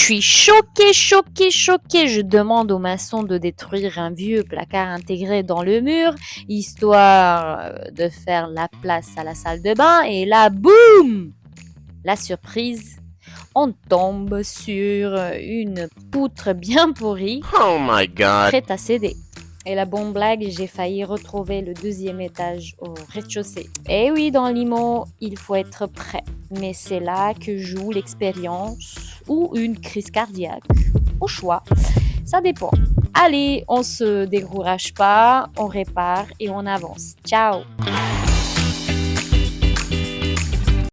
suis choquée, choquée, choquée. Je demande au maçon de détruire un vieux placard intégré dans le mur, histoire de faire la place à la salle de bain. Et là, boum! La surprise, on tombe sur une poutre bien pourrie, Oh my god. prête à céder. Et la bonne blague, j'ai failli retrouver le 2e étage au rez-de-chaussée. Et oui, dans l'IMO, il faut être prêt. Mais c'est là que joue l'expérience ou une crise cardiaque. Au choix, ça dépend. Allez, on se décourage pas, on répare et on avance. Ciao!